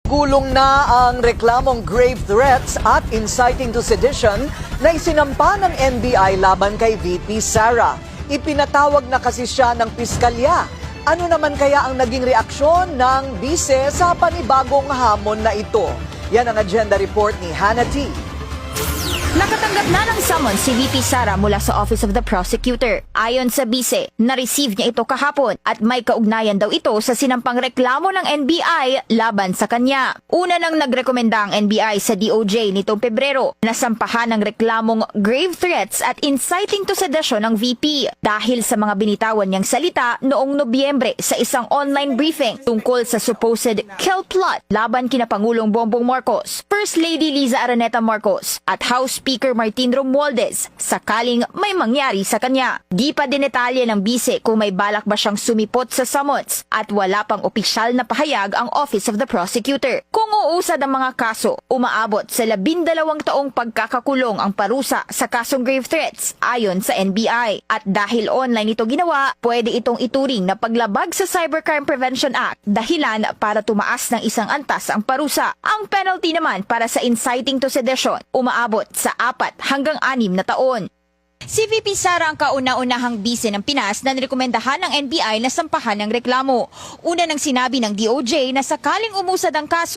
Gulong na ang reklamong grave threats at inciting to sedition na isinampa ng NBI laban kay VP Sara. Ipinatawag na kasi siya ng piskalya. Ano naman kaya ang naging reaksyon ng bise sa panibagong hamon na ito? Yan ang agenda report ni Hannah T. Nakatanggap na ng summons si VP Sara mula sa Office of the Prosecutor. Ayon sa bise, na-receive niya ito kahapon at may kaugnayan daw ito sa sinampang reklamo ng NBI laban sa kanya. Una nang nagrekomenda ang NBI sa DOJ nitong Pebrero na sampahan ng reklamong grave threats at inciting to sedition ng VP dahil sa mga binitawan niyang salita noong Nobyembre sa isang online briefing tungkol sa supposed kill plot laban kina Pangulong Bongbong Marcos, First Lady Liza Araneta Marcos at House Speaker Martin Romualdez sakaling may mangyari sa kanya. Di pa dinetalye ng bise kung may balak ba siyang sumipot sa summons at wala pang opisyal na pahayag ang Office of the Prosecutor. Kung uusad ang mga kaso, umaabot sa 12 taong pagkakakulong ang parusa sa kasong grave threats ayon sa NBI. At dahil online ito ginawa, pwede itong ituring na paglabag sa Cybercrime Prevention Act dahilan para tumaas ng isang antas ang parusa. Ang penalty naman para sa inciting to sedition umaabot sa 4 hanggang 6 na taon. Si VP Sara ang kauna-unahang bise ng Pinas na nirekomendahan ng NBI na sampahan ng reklamo. Una nang sinabi ng DOJ na sakaling umusad ang kaso,